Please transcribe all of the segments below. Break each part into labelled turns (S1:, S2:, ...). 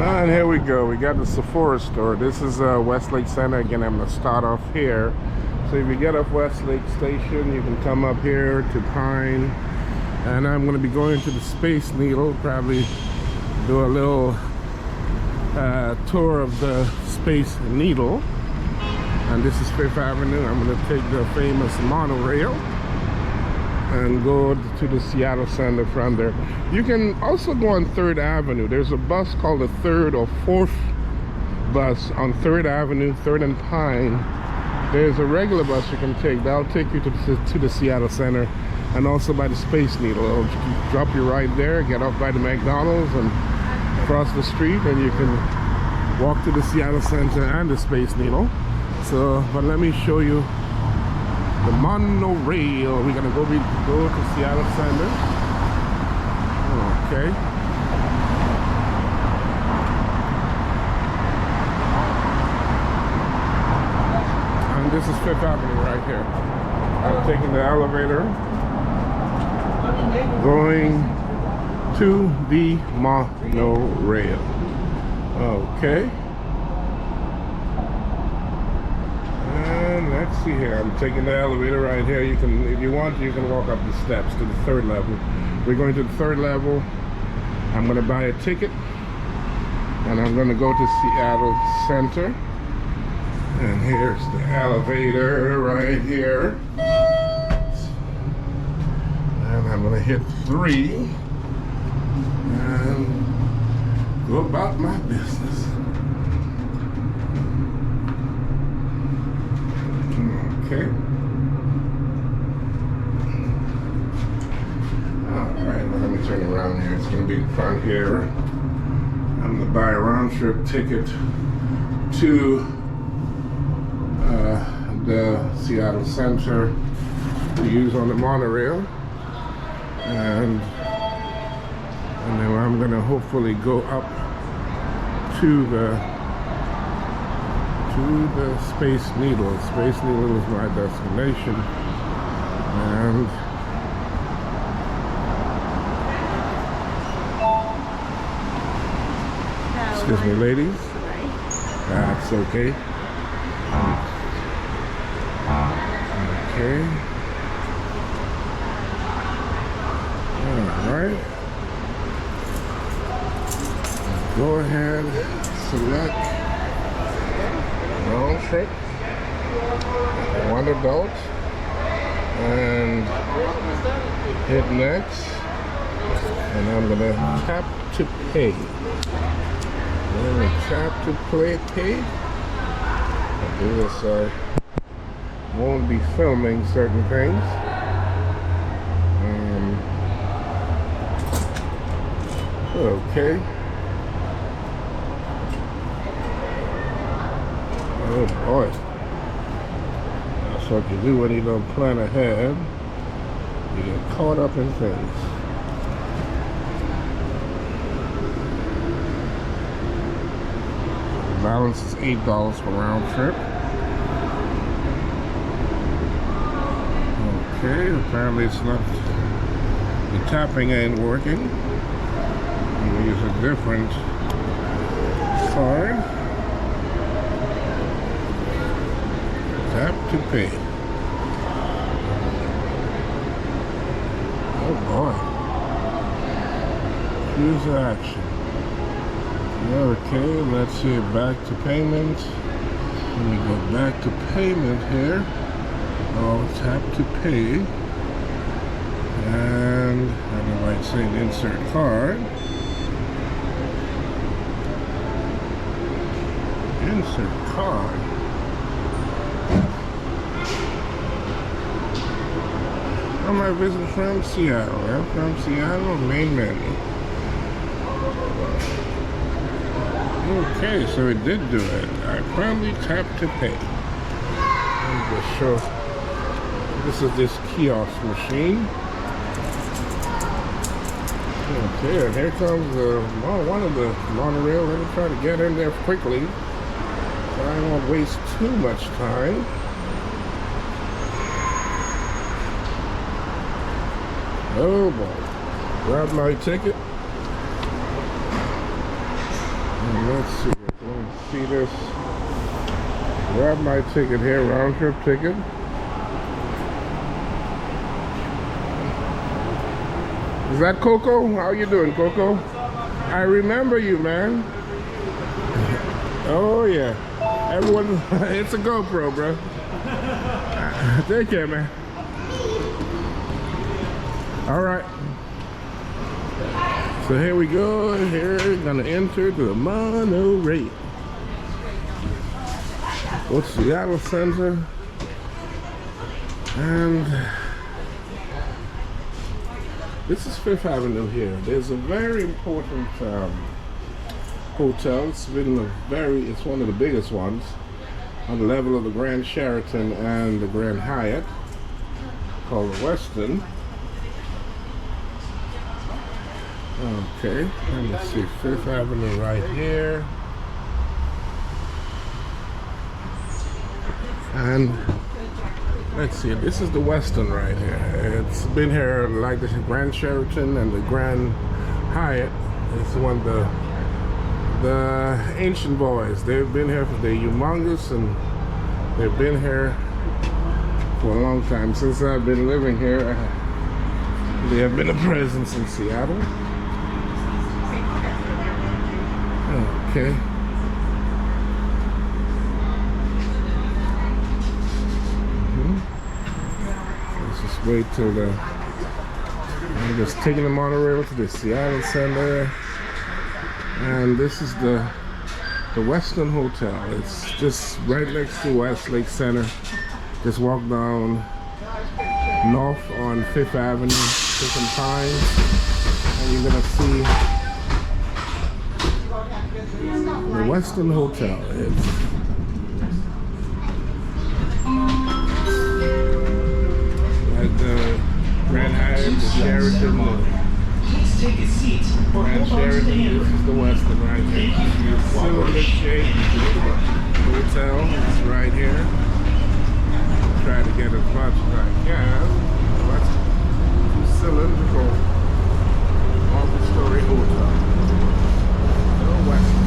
S1: And here we go. We got the Sephora store. This is Westlake Center. Again, I'm going to start off here. So if you get off Westlake Station, you can come up here to Pine. And I'm going to be going to the Space Needle. Probably do a little tour of the Space Needle. And this is 5th Avenue. I'm going to take the famous monorail and go to the Seattle Center from there. You can also go on 3rd Avenue. There's a bus called the 3rd or 4th bus on 3rd Avenue, 3rd and Pine. There's a regular bus you can take. That'll take you to the Seattle Center and also by the Space Needle. It'll drop you right there, get off by the McDonald's and cross the street, and you can walk to the Seattle Center and the Space Needle. So, but let me show you the monorail. We're gonna go to Seattle Center. Okay. And this is 5th Avenue right here. I'm taking the elevator, going to the monorail. Okay. Let's see here. I'm taking the elevator right here. You can, if you want, you can walk up the steps to the 3rd level. We're going to the 3rd level. I'm going to buy a ticket, and I'm going to go to Seattle Center. And here's the elevator right here. And I'm going to hit 3 and go about my business. Okay. Alright, well, let me turn around here. It's going to be in front here. I'm going to buy a round trip ticket to the Seattle Center to use on the monorail. And then I'm going to hopefully go up to the Space Needle. Space Needle is my destination. And excuse me, ladies. That's okay. Okay. Alright. Go ahead, select round trip, 1 adult, and hit next, and I'm gonna tap to pay. I'm gonna tap to pay. I'll do this, I won't be filming certain things. Okay. Oh boy. That's what you do when you don't plan ahead. You get caught up in things. The balance is $8 per round trip. Okay, apparently it's not, the tapping ain't working. I'm gonna use a different card. Tap to pay. Oh boy. Choose action. Okay, let's see, back to payment. Let me go back to payment here. I'll tap to pay. And I might say insert card. Insert card. On my visit from Seattle. I'm from Seattle, main menu. Okay, so it did do it. I finally tapped to pay. Let me just show. This is this kiosk machine. Okay, and here comes one of the monorail. Let me try to get in there quickly, so I won't waste too much time. Oh boy. Grab my ticket. And Let's see. Let me see this. Grab my ticket here, round trip ticket. Is that Coco? How you doing, Coco? I remember you, man. Oh yeah. Everyone, it's a GoPro, bro. Take care, man. All right. So here we go. Here, gonna enter the monorail. Go to Seattle Center, and this is Fifth Avenue here. There's a very important hotel. It's one of the biggest ones on the level of the Grand Sheraton and the Grand Hyatt, called the Westin. Okay, let me see, Fifth Avenue right here. And let's see, this is the Westin right here. It's been here like the Grand Sheraton and the Grand Hyatt. It's one of the ancient boys. They've been here they're humongous, and they've been here for a long time. Since I've been living here, they have been a presence in Seattle. Okay. Let's just wait till I'm just taking the monorail to the Seattle Center. And this is the Westin Hotel. It's just right next to Westlake Center. Just walk down north on Fifth Avenue, Fifth and Pine, and you're gonna see the Westin Hotel. It's like the Grand Hyatt, the Sheraton.
S2: Please take a seat or
S1: Grand
S2: hold on to the
S1: Sheraton,
S2: handle.
S1: this is the Westin right here. Cylinder shaped hotel. It's right here. Try to get as much as I can. That's cylindrical multi-story hotel. The Westin.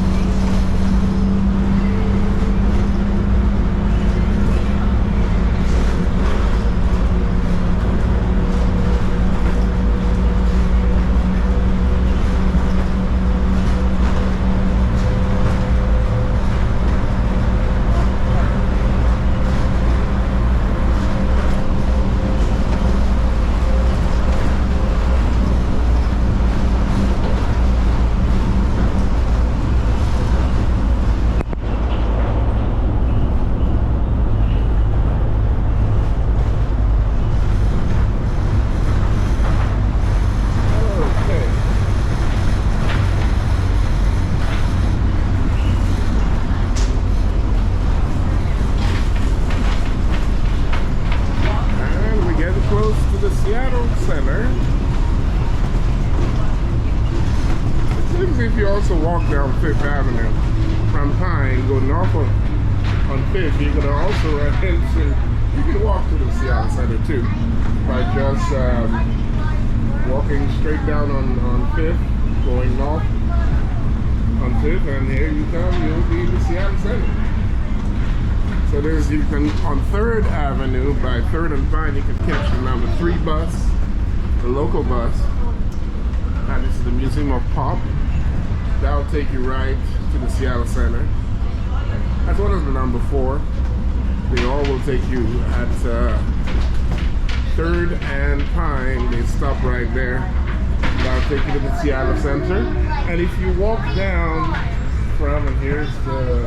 S1: Seattle Center. It seems if you also walk down Fifth Avenue from Pine, go north on Fifth, you're gonna also run into, you can walk to the Seattle Center too by just walking straight down on Fifth, going north on Fifth, and here you come, you'll be in the Seattle Center. So there's, you can, on 3rd Avenue, by 3rd and Pine, you can catch the number 3 bus, the local bus. And this is the Museum of Pop. That'll take you right to the Seattle Center. As well as the number 4. They all will take you at 3rd and Pine. They stop right there. That'll take you to the Seattle Center. And if you walk down from, and here's the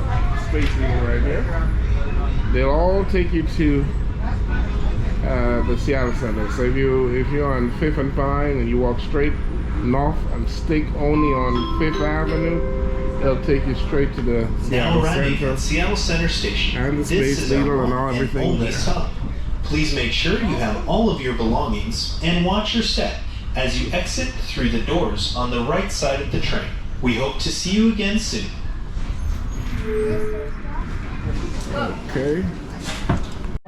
S1: Space Needle right here, they'll all take you to the Seattle Center. So if you're on 5th and Pine and you walk straight north and stick only on 5th Avenue, they'll take you straight to the Seattle Center.
S2: Seattle Center Station.
S1: And the Space Needle and all everything there.
S2: Stop. Please make sure you have all of your belongings and watch your step as you exit through the doors on the right side of the train. We hope to see you again soon.
S1: Okay.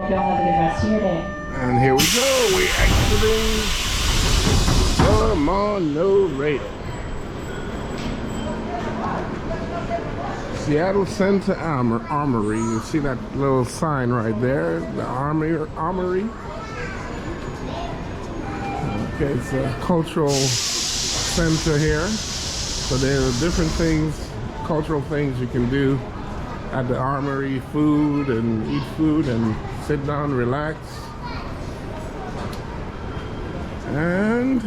S3: Y'all have a good rest of your day.
S1: And here we go. We're exiting the monorail. Seattle Center Armory. You see that little sign right there, the Armory. Okay, it's a cultural center here. So there are different things, cultural things you can do at the Armory, food and eat food and sit down, relax. And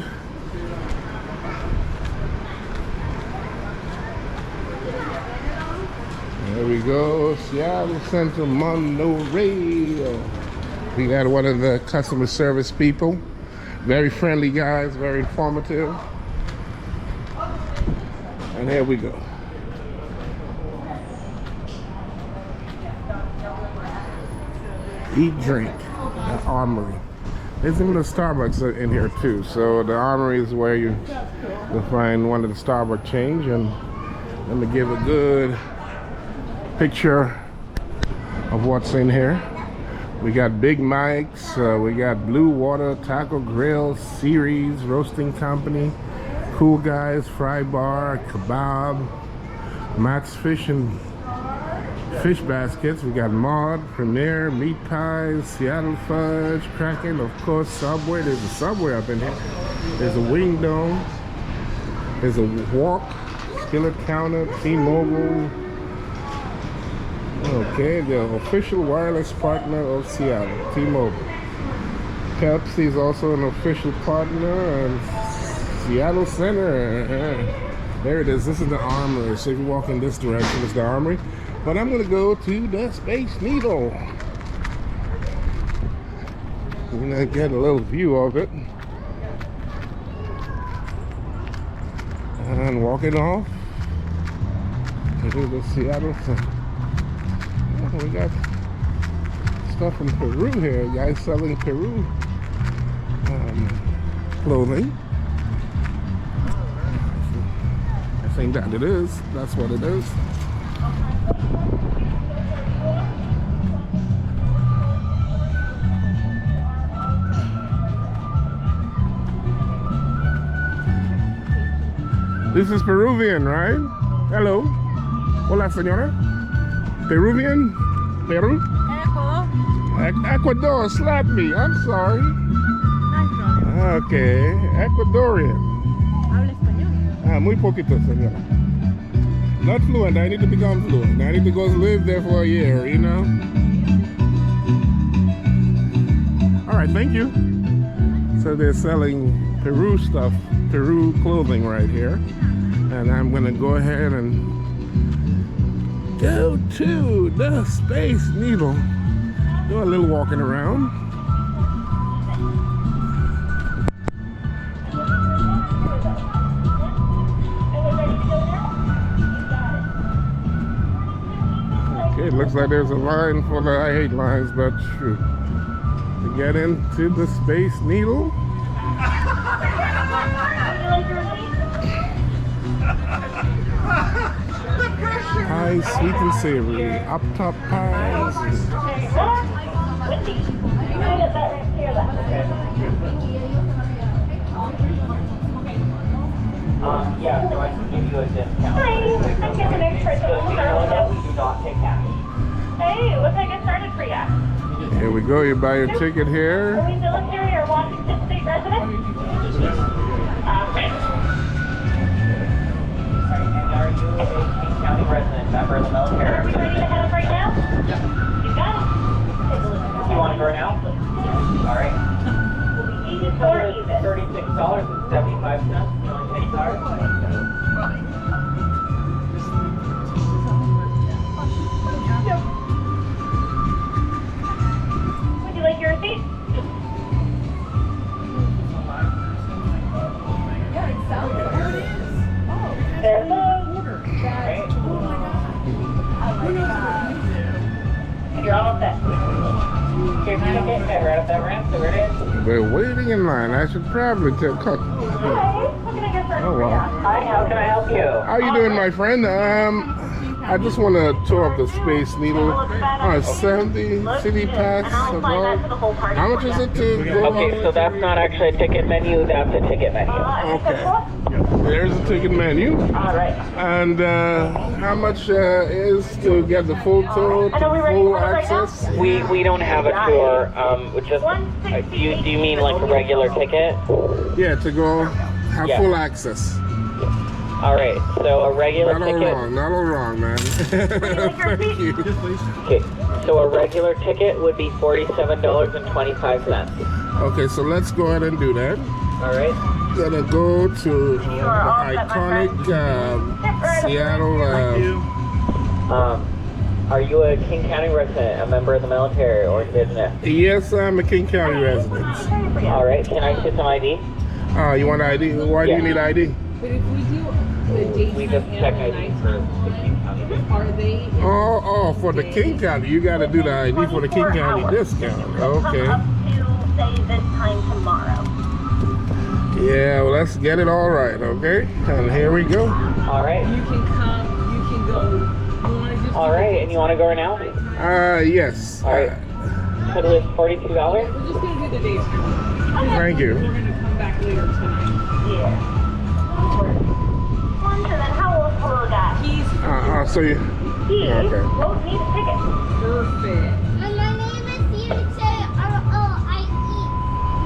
S1: there we go, Seattle Center Monorail. We got one of the customer service people. Very friendly guys, very informative. And here we go. Eat, drink at Armory. There's even a Starbucks in here too. So the Armory is where you'll find one of the Starbucks change. And let me give a good picture of what's in here. We got Big Mike's, we got Blue Water Taco Grill, Series Roasting Company, Cool Guys Fry Bar, Kebab, Matt's Fish and Fish Baskets. We got Maud, Premier, Meat Pies, Seattle Fudge, Kraken, of course, Subway. There's a Subway up in here. There's a Wing Dome. There's a Walk, Skillet Counter, T-Mobile. Okay, the official wireless partner of Seattle, T-Mobile. Pepsi is also an official partner, and Seattle Center. There it is. This is the Armory. So if you walk in this direction, it's the Armory. But I'm gonna go to the Space Needle. We're gonna get a little view of it. And walk it off. Here's the Seattle Center. We got stuff from Peru here. Guys selling Peru clothing. I think that it is. That's what it is. This is Peruvian, right? Hello. Hola, señora. Peruvian? Peru? Ecuador, slap me. I'm sorry. Okay, Ecuadorian.
S4: Habla español.
S1: Muy poquito, señora. Not fluent. I need to become fluent. I need to go live there for a year, you know? All right, thank you. So they're selling Peru stuff, Peru clothing right here. And I'm gonna go ahead and go to the Space Needle. Do a little walking around. Okay, it looks like there's a line for the, I hate lines, but true. To get into the Space Needle. Pies, sweet and savory, up top pies.
S5: Yeah, so I can give you a discount.
S3: Hi, I'm getting the next person.
S5: We do not take cash.
S3: Hey, looks like it started for you.
S1: Here we go, you buy your ticket
S3: Are
S1: here.
S3: we military or Washington State residents?
S5: Okay. And are you a King County resident, member of the military?
S3: Are we ready to head up right now? Yeah. You got it. Take a look.
S5: You want to go now? All right.
S3: Or even.
S5: $36.75. You want to take card?
S3: Would you like your receipt?
S4: Yeah, it sounds like it is. Oh,
S3: There's the
S5: Okay.
S3: You're all set.
S5: Here's your ticket. Head right up that ramp. So where it is.
S1: We're waiting in line. I should probably cut.
S3: Hi, what can I get for
S1: Oh wow.
S5: Hi, how can I help you?
S1: How you doing, my friend? I just want to tour of the Space Needle. 70 city pass. How much is it to go?
S5: Okay, so that's not actually a ticket menu, that's a ticket menu.
S1: Okay. There's a ticket menu.
S5: All right.
S1: And how much is to get the full tour, full access?
S5: We don't have a tour. Do you mean like a regular ticket?
S1: Yeah, to go have
S5: Yeah.
S1: full access.
S5: All right. So a regular
S1: Not all
S5: ticket.
S1: wrong, not all wrong, man. Thank you.
S5: Okay. So a regular ticket would be $47.25.
S1: Okay, so let's go ahead and do that.
S5: All right.
S1: Gonna go to the iconic Seattle.
S5: Are you a King County resident, a member of the military, or business?
S1: Yes, I'm a King County resident.
S5: All right. Can I see some ID?
S1: You want ID? Why do you need ID?
S4: But if we do the daytime
S5: We just check
S4: and the
S5: ID for
S4: nighttime,
S5: the King County.
S4: are they?
S1: Oh, for the King County, you got to do the ID for the King County discount. Okay.
S3: Up to, say, this time tomorrow.
S1: Yeah, well, let's get it all right, okay? And here we go.
S5: All right.
S4: You can come. You can go. You want to just?
S5: All right. And you want to go right now?
S1: Yes.
S5: All right. Total is $42.
S4: We're just gonna do the daytime.
S1: Thank you.
S4: We're gonna come back later tonight.
S3: Yeah. So then how old is the little guy?
S4: He's
S1: So you.
S3: He
S1: Okay.
S3: won't need a ticket.
S4: perfect.
S6: My name is C-H-A-R-O-I-E.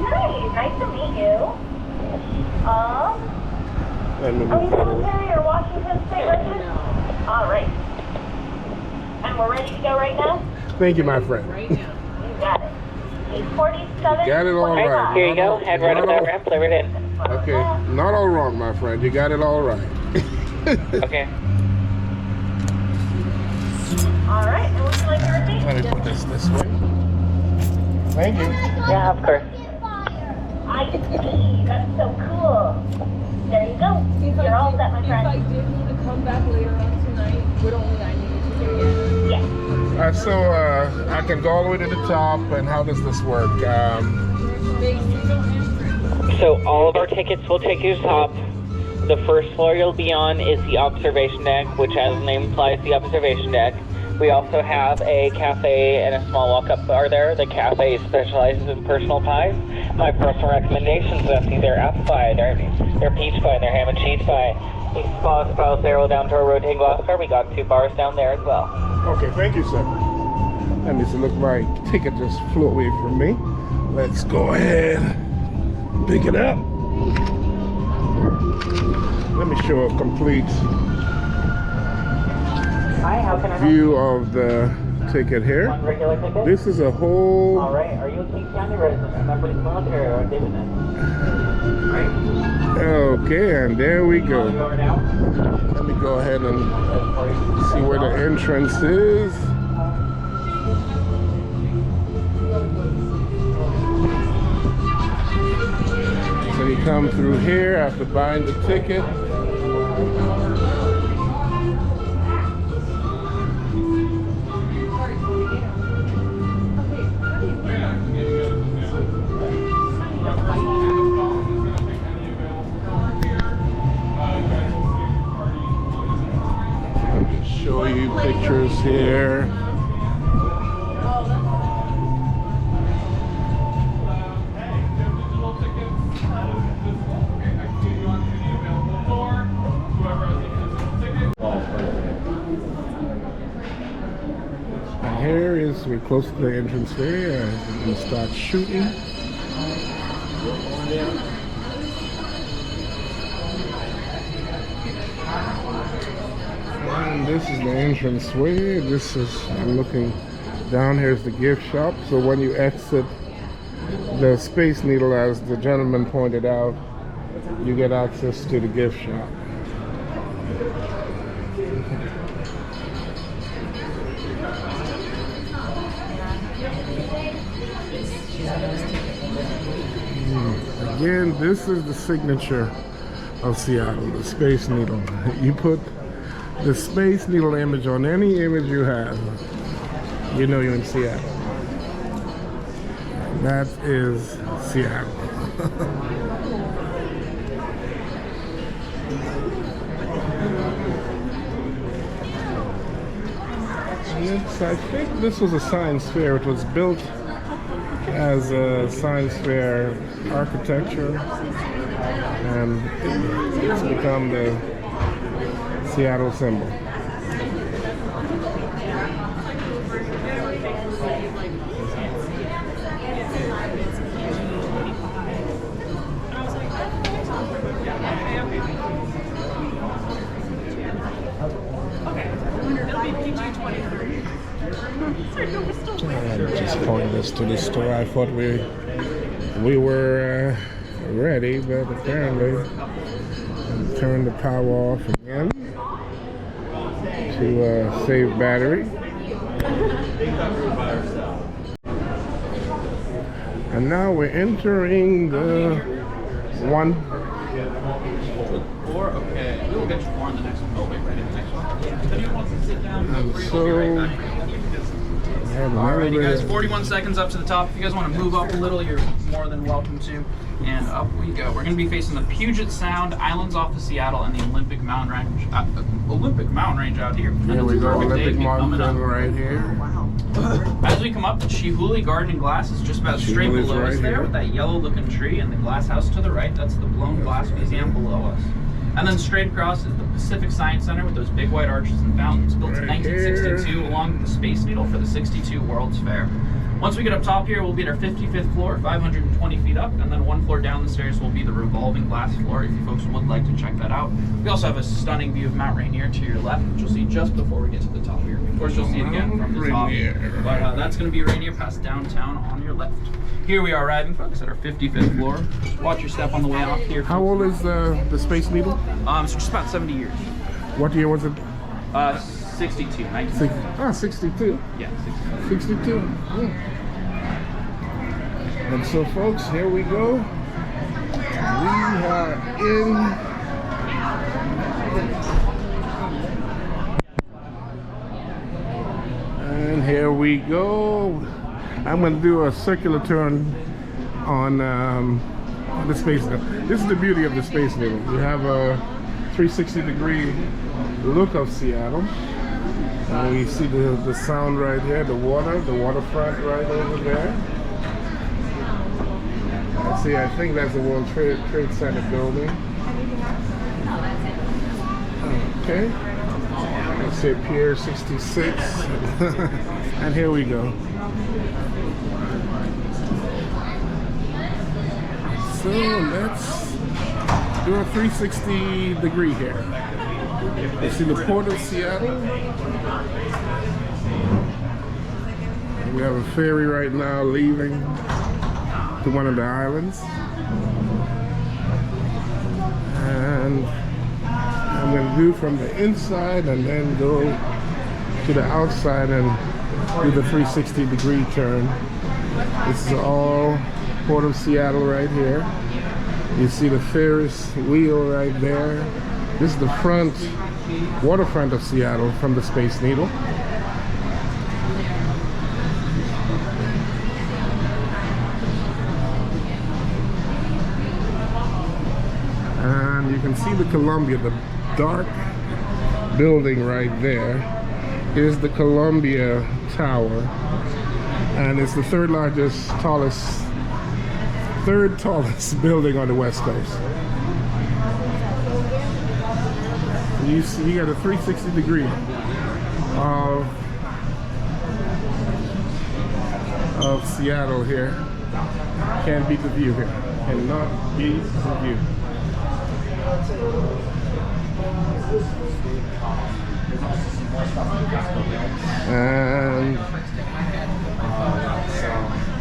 S3: Nice. Nice to meet you.
S1: Let me
S3: Are you
S1: move forward.
S3: military or Washington State resident?
S4: No,
S3: All right. And we're ready to go right now?
S1: Thank you, my friend.
S4: right now.
S3: You got it. It's 47.
S1: Got it all
S5: All right.
S1: right.
S5: Here you go. Head right up that ramp. Play right in.
S1: Okay, not all wrong, my friend. You got it all right.
S5: Okay.
S3: All right. And would you like your receipt?
S1: Let me put this way. Thank you.
S5: Yeah, of course.
S3: I see. That's so cool. There you go. You're all set, my
S4: If I
S3: friend.
S4: did need to come back later on tonight, would only I need to do it.
S3: Yes.
S1: So I can go all the way to the top, and how does this work?
S5: So all of our tickets will take you to the top. The first floor you'll be on is the observation deck, which as the name implies, the observation deck. We also have a cafe and a small walk-up bar there. The cafe specializes in personal pies. My personal recommendations, that's either apple pie, their peach pie, their ham and cheese pie. You can follow Sarah down to our rotating glass bar. We got 2 bars down there as well.
S1: Okay, thank you, sir. Let me see, look, my ticket just flew away from me. Let's go ahead, pick it up. Let me show a complete
S5: Hi, how can I help you?
S1: view of the ticket here.
S5: One regular ticket?
S1: This is a whole.
S5: All right. Are you a King County resident, a member of the military, or a business? Right.
S1: Okay, and there we
S5: Go
S1: go.
S5: over now.
S1: Let me go ahead and see where the entrance is. So you come through here after buying the ticket. Let me show you pictures here. And here is, we're close to the entrance there. We can start shooting. And this is the entrance way. This is, I'm looking down here is the gift shop. So when you exit the Space Needle, as the gentleman pointed out, you get access to the gift shop. Again, this is the signature of Seattle, the Space Needle. You put the Space Needle image on any image you have, you know you're in Seattle. That is Seattle. I think this was a science fair. It was built as a science fair architecture, and it's become the Seattle symbol. Just pointed us to the store. I thought we were ready, but apparently turned the power off again to save battery. And now we're entering the one.
S6: Okay, we'll get you more on the next one. Oh, wait, right in the next one. Anyone wants to sit down? Alrighty guys, 41 seconds up to the top. If you guys want to move up a little, you're more than welcome to. And up we go. We're going to be facing the Puget Sound, islands off of Seattle, and the Olympic Mountain Range. Out here.
S1: Here we go, Olympic Mountain right here.
S6: As we come up, Chihuly Garden and Glass is just about straight below us there, with that yellow-looking tree, and the glass house to the right. That's the Blown Glass Museum below us. And then straight across is the Pacific Science Center with those big white arches and fountains, built in 1962 along with the Space Needle for the '62 World's Fair. Once we get up top here, we'll be at our 55th floor, 520 feet up, and then one floor down the stairs will be the revolving glass floor if you folks would like to check that out. We also have a stunning view of Mount Rainier to your left, which you'll see just before we get to the top here. Of course, you'll see it again from the top, but that's going to be Rainier past downtown on your left. Here we are arriving, folks, at our 55th floor. Just watch your step on the way off here.
S1: How old is the Space Needle?
S6: So just about 70 years.
S1: What year was it?
S6: 62,
S1: 62.
S6: Yeah,
S1: 62. Yeah. And so, folks, here we go. We are in. And here we go. I'm going to do a circular turn on the Space Needle. This is the beauty of the Space Needle. You have a 360-degree look of Seattle. And we see the sound right here, the waterfront right over there. I think that's the World Trade Center building. Okay. Let's say Pier 66. And here we go. So let's do a 360 degree here. You see the Port of Seattle. We have a ferry right now leaving to one of the islands. And I'm going to do from the inside and then go to the outside and do the 360 degree turn. This is all Port of Seattle right here. You see the Ferris wheel right there. This is the front waterfront of Seattle from the Space Needle. And you can see the Columbia, the dark building right there. Here's the Columbia Tower. And it's the third tallest building on the West Coast. You see, you got a 360 degree of Seattle here. Can't beat the view here. Cannot beat the view. And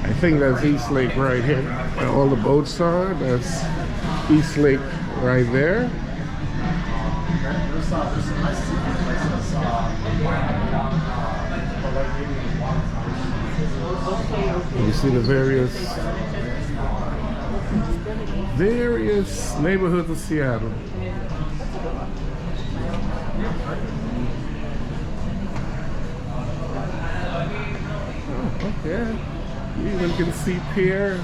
S1: I think that's East Lake right here. Where all the boats are. That's East Lake right there. You see the various neighborhoods of Seattle. Oh, okay. You even can see Pier.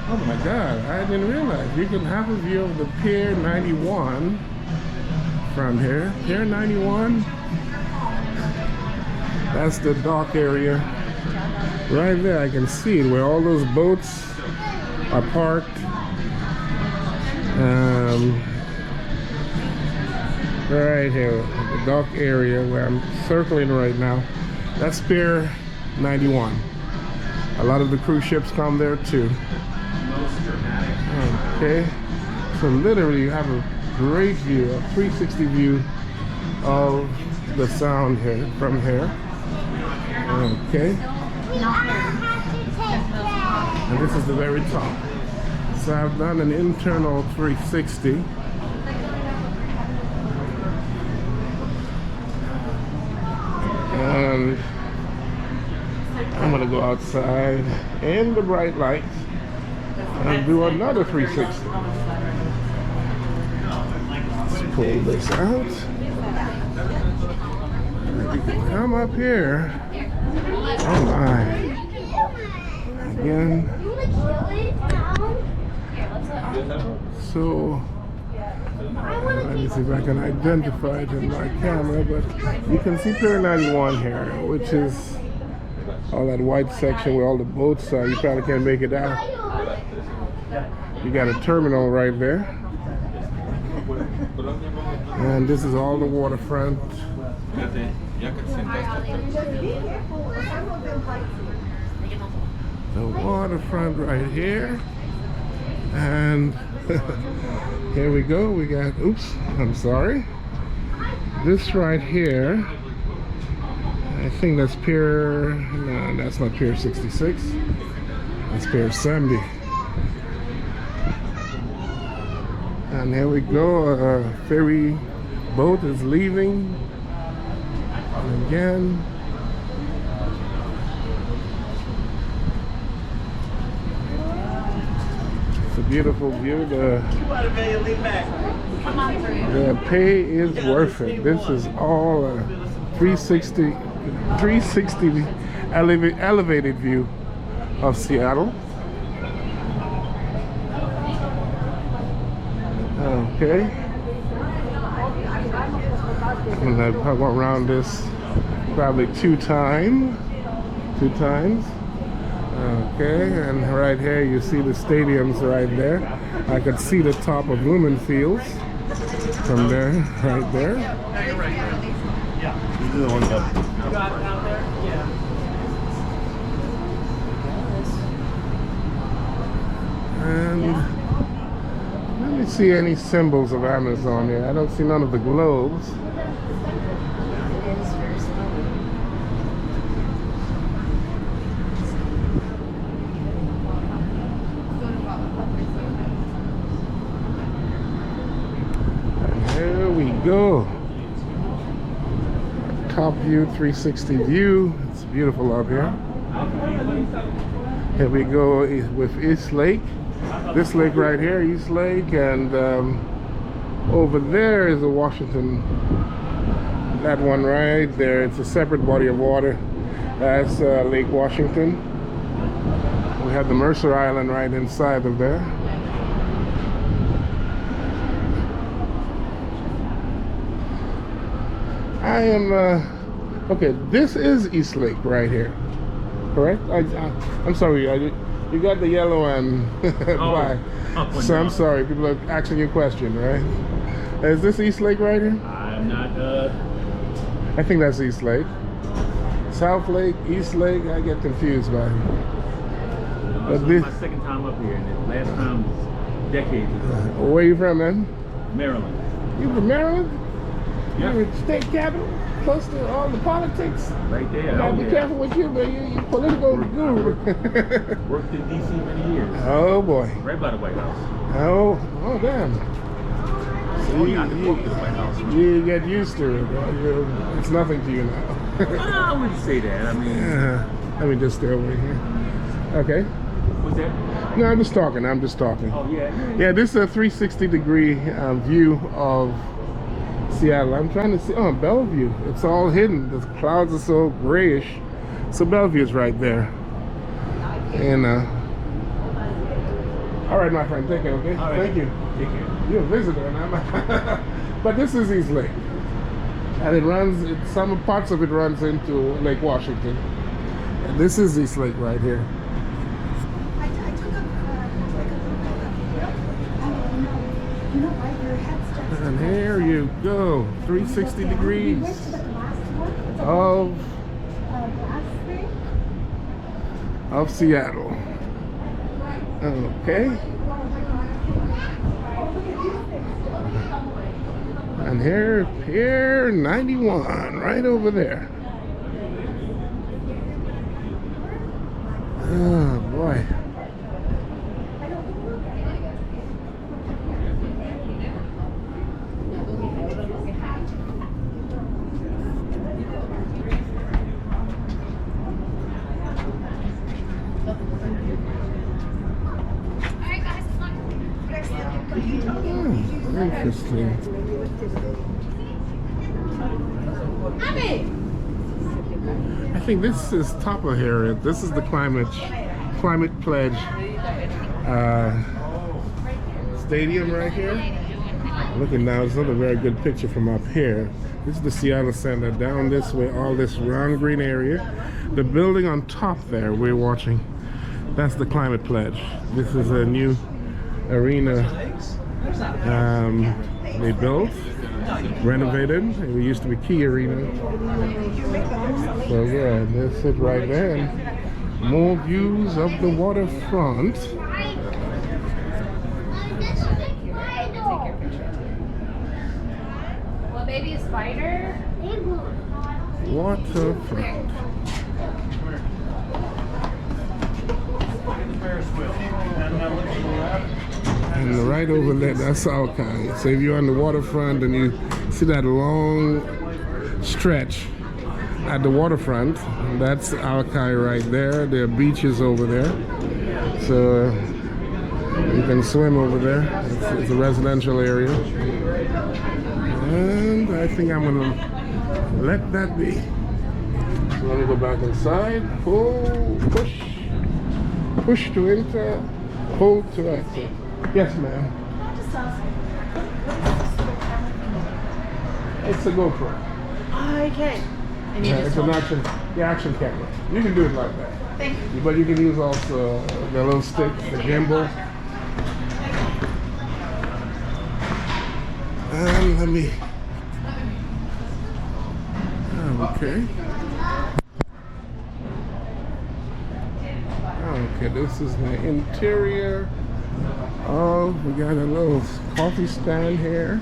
S1: Oh my God, I didn't realize. You can have a view of the Pier 91 from here. Pier 91. That's the dock area. Right there, I can see it, where all those boats are parked. Right here, the dock area where I'm circling right now. That's Pier 91. A lot of the cruise ships come there too. Okay, so literally you have a great view, a 360 view of the sound here from here. Okay, and this is the very top. So I've done an internal 360. And I'm gonna go outside in the bright lights and do another 360. Let's pull this out. You can come up here. Oh my. Again. So let me see if I can identify it in my camera, but you can see Pier 91 here, which is all that white section where all the boats are. You probably can't make it out. You got a terminal right there. And this is all the waterfront. The waterfront right here. And here we go. We got, oops, I'm sorry. This right here, I think that's Pier, no, that's not Pier 66. That's Pier 70. And here we go. A ferry boat is leaving. And again. It's a beautiful view. The pay is worth it. This is all a 360 elevated view of Seattle. Okay. I'm gonna go around this probably two times. Okay, and right here you see the stadiums right there. I could see the top of Lumen Fields from there, right there.
S7: These are the ones up.
S1: And let me see any symbols of Amazon here. I don't see none of the globes. There we go. Top view, 360 view. It's beautiful up here. Here we go with East Lake. This lake right here, East Lake, and over there is the Washington. That one right there, it's a separate body of water. That's Lake Washington. We have the Mercer Island right inside of there. I am, okay, this is East Lake right here, correct? I'm sorry, you got the yellow and black. So I'm sorry, people are asking you a question, right? Is this East Lake right here?
S7: I'm not,
S1: I think that's East Lake. South Lake, East Lake, I get confused by it.
S7: This is my second time up here, and the last time was decades ago.
S1: Where you from, man?
S7: Maryland.
S1: You from Maryland?
S7: Yeah.
S1: You're the state capital, close to all the politics.
S7: Right there.
S1: You gotta be careful with you, but you political guru.
S7: Worked in D.C. many years.
S1: Oh boy.
S7: Right by the White House.
S1: Oh damn. So
S7: Oh, you got to walk to the White House.
S1: you get used to it. It's nothing to you now.
S7: I wouldn't say that. I mean,
S1: let me just stay over here. Okay.
S7: what's that?
S1: No, I'm just talking. Oh yeah. Yeah, this is a 360-degree view of Seattle. I'm trying to see, oh, Bellevue. It's all hidden. The clouds are so grayish. So Bellevue is right there. And all right, my friend, take care, okay?
S7: All right.
S1: Thank you.
S7: Take care.
S1: You're a visitor, and I'm but this is East Lake. And it runs, some parts of it runs into Lake Washington. And this is East Lake right here. And here you go, 360 degrees of Seattle. Okay. And here, Pier 91, right over there. Oh boy. Interesting. I think this is top of here. This is the climate pledge stadium right here. Looking now, it's not a very good picture from up here. This is the Seattle Center. Down this way, all this round green area. The building on top there we're watching, that's the climate pledge. This is a new arena they built, renovated. It used to be Key Arena. So yeah, that's it right there. More views of the waterfront.
S4: Well, baby, a spider.
S1: Waterfront. And right over there, that's Alki. So if you're on the waterfront and you see that long stretch at the waterfront, that's Alki right there. There are beaches over there. So you can swim over there. It's a residential area. And I think I'm gonna let that be. So let me go back inside. Pull, push, push to enter, pull to exit. Yes, ma'am. It's a GoPro.
S4: Okay. And you
S1: Yeah,
S4: just
S1: it's an action camera. You can do it like that.
S4: Thank you.
S1: But you can use also the little stick, the gimbal. And let me. Okay. Okay, this is the interior. Oh, we got a little coffee stand here.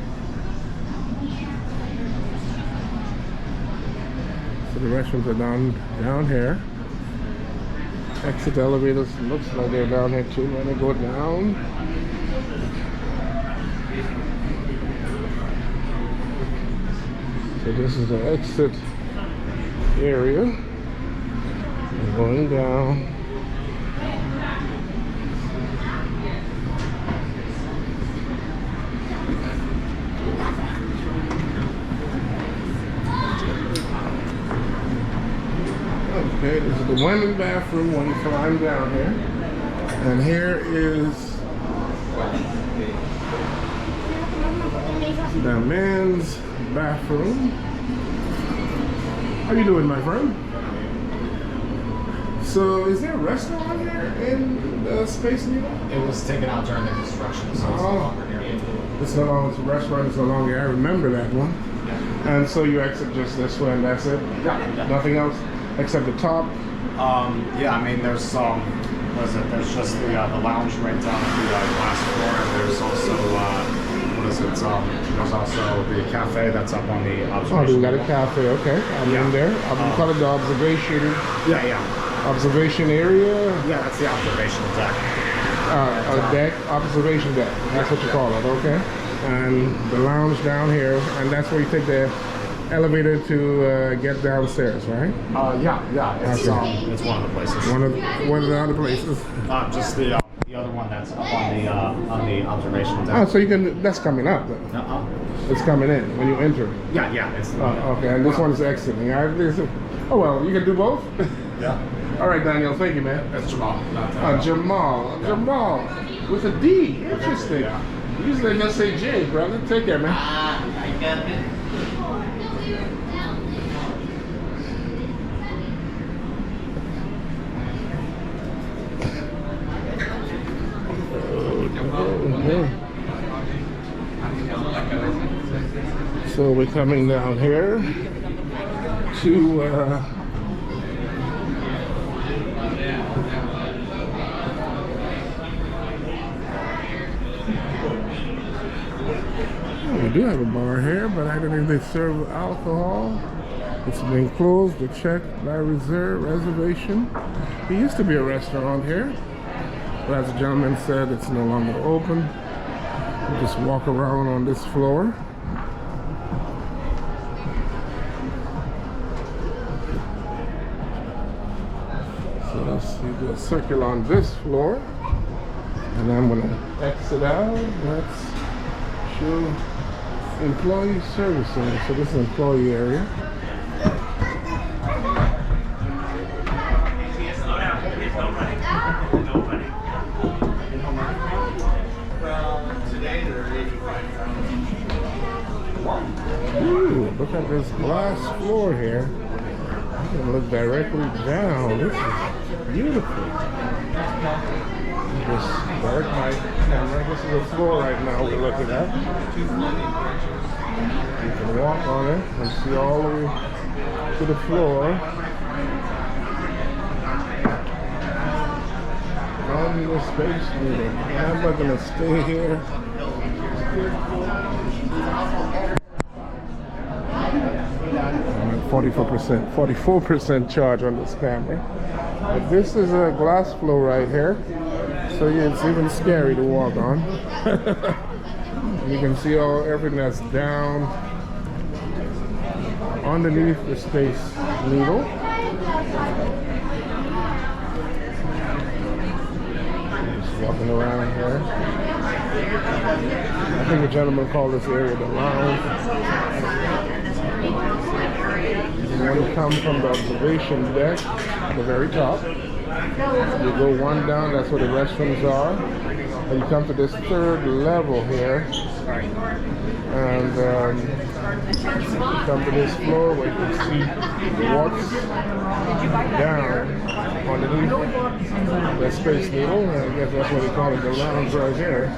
S1: So the restrooms are down here. Exit elevators looks like they're down here too. Let me go down. So this is the exit area. We're going down. Okay, this is the women's bathroom when you climb down here. And here is the men's bathroom. How you doing, my friend? So, is there a restaurant here in the Space Needle?
S8: It was taken out during the construction, so it's no longer here.
S1: It's no longer, it's a restaurant, it's no longer, I remember that one.
S8: Yeah.
S1: And so you exit just this way and that's it?
S8: Yeah.
S1: Nothing else except the top?
S8: Yeah, I mean, there's there's just the lounge right down at the last floor, and there's also, there's also the cafe that's up on the observation.
S1: Oh, we got a cafe, okay. I'm in there. I'm call it the observation.
S8: Yeah.
S1: Observation area?
S8: Yeah, that's the observation deck.
S1: A deck, observation deck. That's what you call it, okay. And the lounge down here, and that's where you take the elevator to get downstairs, right?
S8: Yeah. It's
S1: Okay.
S8: it's one of the places.
S1: One of the other places.
S8: Just the other one that's up on the observation deck.
S1: Oh, so you can. That's coming up. Then. It's coming in when you enter.
S8: Yeah. It's
S1: Okay, and this one is exiting. Oh well, you can do both.
S8: Yeah.
S1: All right, Daniel. Thank you, man.
S8: That's Jamal.
S1: Jamal. Yeah. Jamal with a D. Interesting.
S8: Yeah.
S1: Usually they just say J, brother. Take care, man.
S5: I got it.
S1: we're coming down here to we do have a bar here, but I don't think they serve alcohol. It's been closed to check by reservation. It used to be a restaurant here, but as the gentleman said, it's no longer open. You just walk around on this floor. So let's do a circle on this floor, and I'm gonna exit out. Let's show employee servicing. So this is employee area. Ooh, look at this glass floor here. You can look directly down. This is beautiful. Just dark my camera. This is the floor right now we're looking at. You can walk on it and see all the way to the floor. On the space needle. I'm not gonna stay here. 44% charge on this camera. But this is a glass floor right here, so yeah, it's even scary to walk on. You can see everything that's down underneath the Space Needle. Just walking around here. I think the gentleman called this area the lounge. When you come from the observation deck at the very top, you go one down, that's where the restrooms are, and you come to this third level here, and you come to this floor where you can see what's down underneath the Space Needle, and I guess that's what they call it, the lounge right here.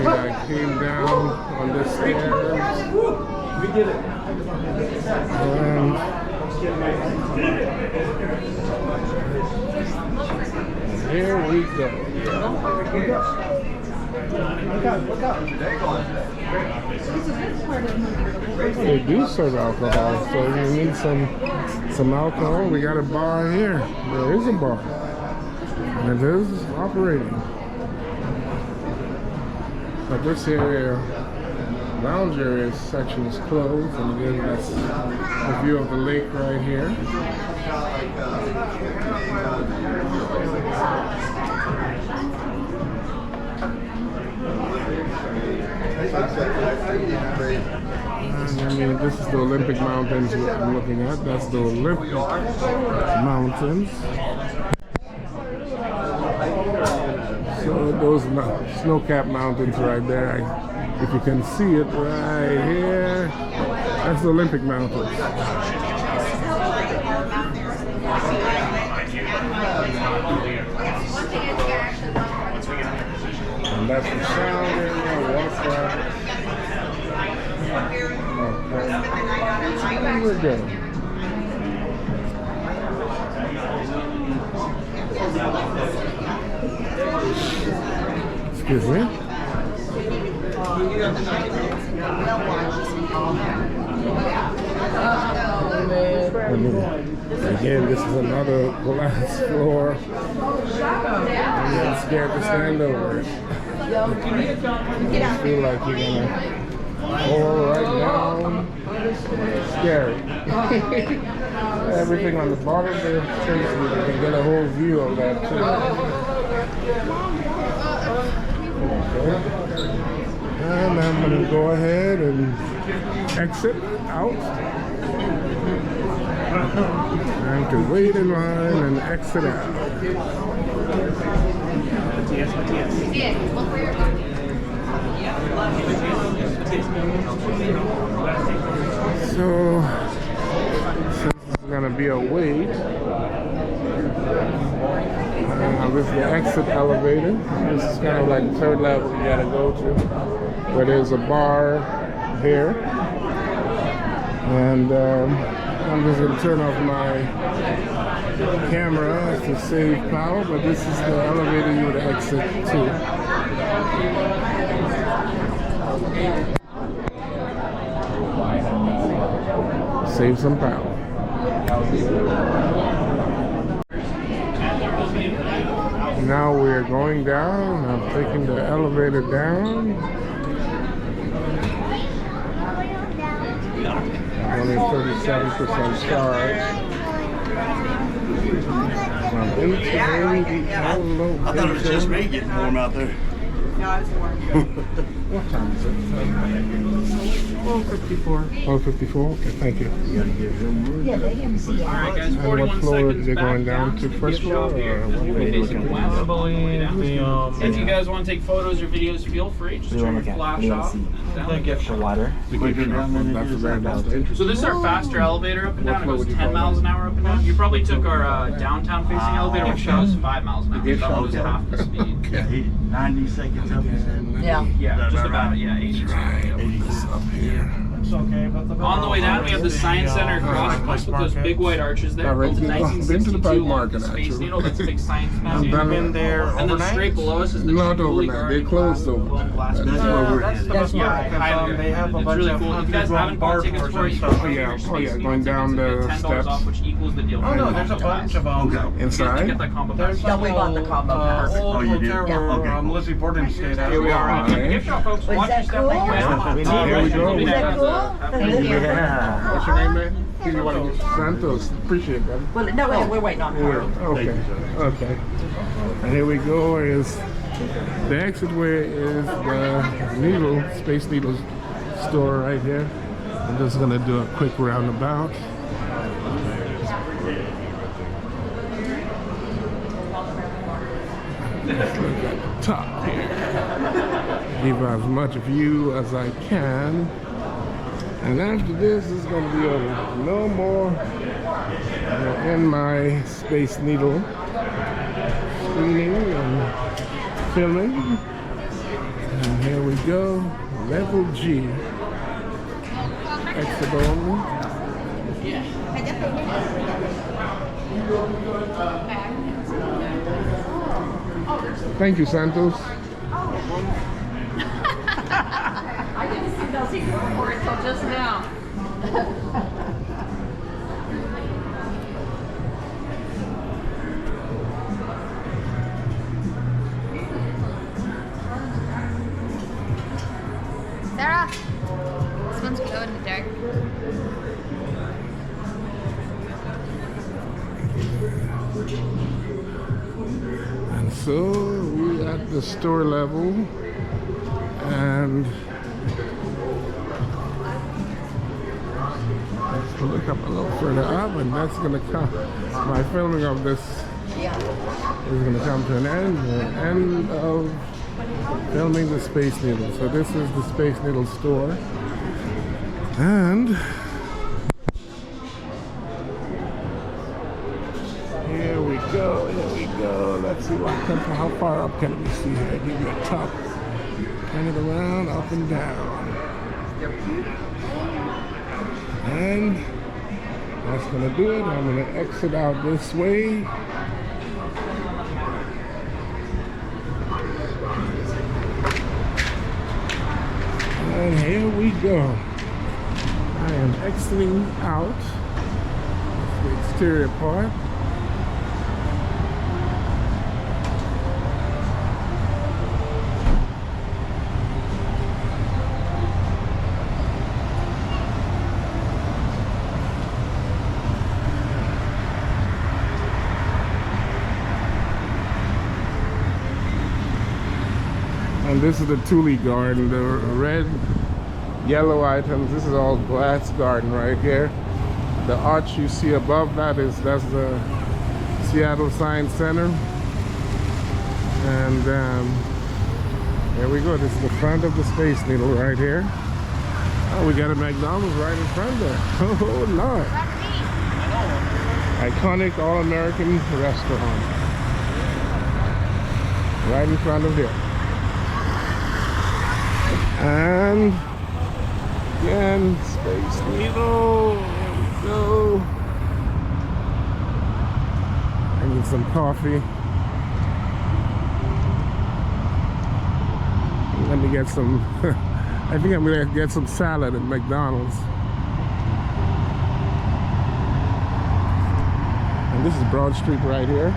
S1: I came down on this stairs. We did it. And here we go. They do serve alcohol, so if you need some alcohol, we got a bar here. There is a bar, and it is operating. But this area, lounge area section is closed, and again, that's the view of the lake right here. And I mean, this is the Olympic Mountains I'm looking at. That's the Olympic Mountains. So those snow-capped mountains right there, if you can see it right here, that's the Olympic Mountains. And that's the sound area, waterfront. Okay. We're good. Excuse me. Again, this is another glass floor. I'm scared to stand over it. I feel like you're gonna fall right down. Scary. Everything on the bottom of the space, you can get a whole view of that too. Okay. And I'm going to go ahead and exit out. Time to wait in line and exit out. So, since it's going to be a wait, This is the exit elevator. This is kind of like the third level you gotta go to. Where there's a bar here. And I'm just gonna turn off my camera to save power, but this is the elevator you would exit to. Save some power. Now we're going down. I'm taking the elevator down. Only 37% charge. I'm entering the elevator.
S9: I thought it was just me getting warm out there.
S4: No, I was warm.
S1: What time is it? 12:54. 12:54? Okay, thank you.
S3: Yeah, they didn't see it.
S6: Alright guys,
S1: And
S6: 41
S1: what floor
S6: seconds
S1: are they
S6: back
S1: going down
S6: down
S1: to? First
S6: the
S1: floor
S6: shop here.
S1: or what floor are you
S6: Facing
S1: looking
S6: west.
S1: at?
S6: If you guys want to take photos or videos, feel free. Just turn your flash off. Down the gift shop. So this is our faster elevator up and down. It goes 10 miles an hour up and down. You probably took our downtown facing elevator, which goes 5 miles an hour. That one was half the speed.
S9: 90 seconds up, you said?
S4: Yeah.
S6: Yeah, just about, yeah, 80.
S1: Up here.
S9: It's okay, but
S6: On the way down, we have the Science Center cross with those big white arches there.
S1: I've
S6: Built in
S1: been to the
S6: 1962
S1: Pipe
S6: along
S1: Market,
S6: the Space
S1: actually.
S6: Needle. That's a big science
S1: I've
S6: museum.
S1: been there
S6: And then straight below us is the
S1: Not
S6: Chihuly
S1: overnight.
S6: Garden
S1: They closed
S6: Glass-
S1: overnight.
S6: Glass
S1: That's
S6: Museum.
S1: where we're
S4: That's
S1: at.
S4: the best
S6: Yeah,
S4: part.
S6: I highly
S9: they have a
S6: recommend it. It's
S9: bunch
S6: really
S9: of
S6: cool. If you guys
S9: hundred
S6: haven't bought
S9: bar
S6: tickets
S9: tours
S6: for it,
S9: and
S6: you
S9: stuff.
S6: can
S1: Oh, yeah.
S6: your
S1: Oh,
S6: Space
S1: yeah.
S6: Needle
S1: Going down
S6: tickets. You
S1: the
S6: get $10 off,
S1: steps.
S6: which equals the deal.
S9: Oh no, there's a bunch of them.
S6: You guys
S1: Inside?
S6: can get that combo pass.
S4: Yeah, we bought the combo pass.
S9: Oh, you did?
S4: Yeah.
S9: Okay.
S8: Lizzie Borden stayed out.
S6: Here we are at the
S1: Alright.
S6: gift shop, folks.
S3: Was
S6: Watch your
S3: that
S6: step
S3: cool?
S6: like you want.
S1: Here we go.
S6: Is
S3: that cool?
S9: Yeah.
S1: What's your name, man? You want to get Santos? Appreciate that.
S4: Well, no, we're waiting on her.
S1: Okay. Okay. And here we go. Is the exit way is the needle, Space Needle store right here. I'm just gonna do a quick roundabout. Let's look at the top here. Give as much view as I can. And after this is going to be over. No more in my Space Needle screening and filming. And here we go. Level G. Exit only. Thank you, Santos.
S4: I didn't see those even for it until just now.
S10: Sarah, this one's glow in the dark.
S1: And so we at the store level, and let's look up a little further up, and that's gonna come. My filming of this is gonna come to an end. The end of filming the Space Needle. So this is the Space Needle store, and here we go. Here we go. Let's see how far up can we see here. Give you a top. Turn it around, up and down. And that's gonna do it. I'm gonna exit out this way. And here we go. I am exiting out. That's the exterior part. And this is the Chihuly garden, the red, yellow items. This is all glass garden right here. The arch you see above that's the Seattle Science Center. And there we go. This is the front of the Space Needle right here. Oh, we got a McDonald's right in front there. Oh Lord! Iconic all-American restaurant. right in front of here. And again, Space Needle. There we go. I need some coffee. Let me get some. I think I'm gonna get some salad at McDonald's. And this is Broad Street right here.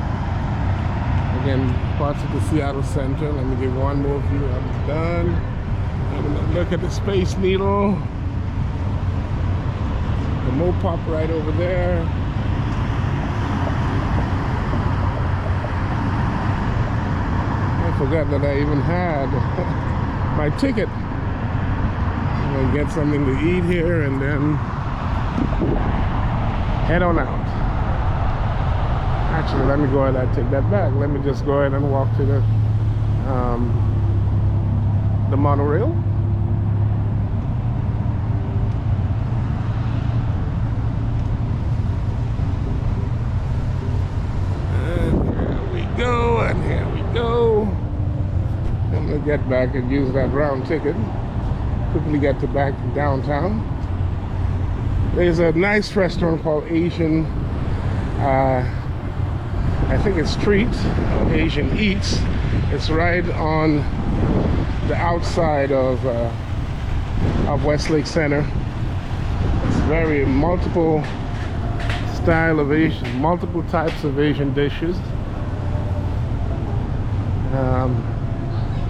S1: Again, parts of the Seattle Center. Let me give one more view. I'm done. I'm gonna look at the Space Needle. The MoPOP right over there. I forgot that I even had my ticket. I'm gonna get something to eat here and then head on out. Actually, let me go ahead and take that back. Let me just go ahead and walk to the monorail. And here we go, and here we go. I'm gonna get back and use that round ticket. Quickly get to back to downtown. There's a nice restaurant called Asian, I think it's Street, Asian Eats. It's right on the outside of Westlake Center. It's very multiple style of Asian, multiple types of Asian dishes.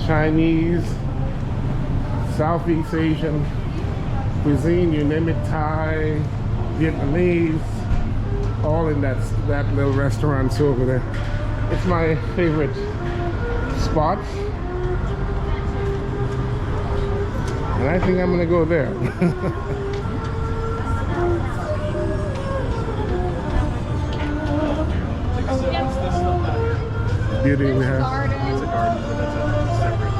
S1: Chinese, Southeast Asian cuisine, you name it, Thai, Vietnamese, all in that little restaurant over there. It's my favorite spot, and I think I'm gonna go there. Beauty we have.
S7: It's a garden, but that's a separate.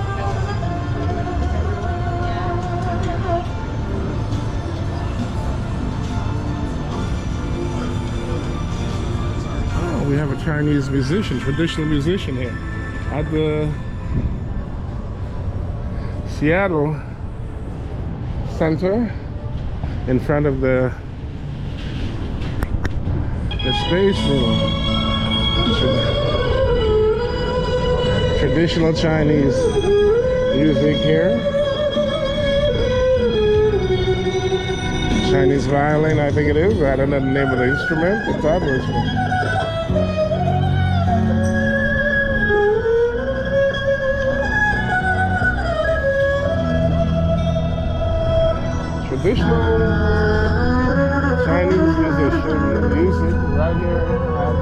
S1: Oh, we have a Chinese musician, traditional musician here at the Seattle Center in front of the Space Needle. Traditional Chinese music here. Chinese violin, I think it is. I don't know the name of the instrument. It's that instrument. Traditional Chinese musician music right here at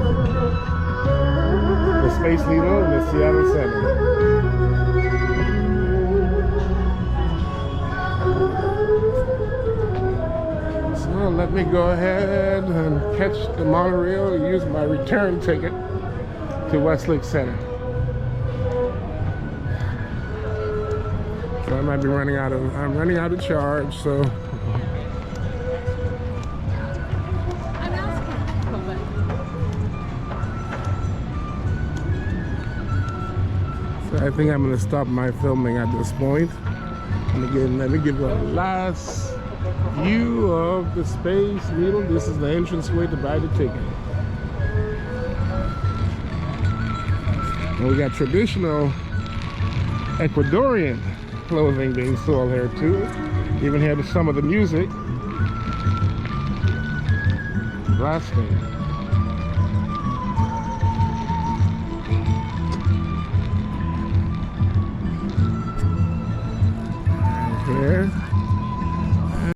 S1: the Space Needle in the Seattle Center. So let me go ahead and catch the monorail and use my return ticket to Westlake Center. So I might be running out of, I'm running out of charge, so. I think I'm going to stop my filming at this point. And again, let me give a last view of the Space Needle. This is the entranceway to buy the ticket. And we got traditional Ecuadorian clothing being sold here too. Even hear some of the music blasting. Here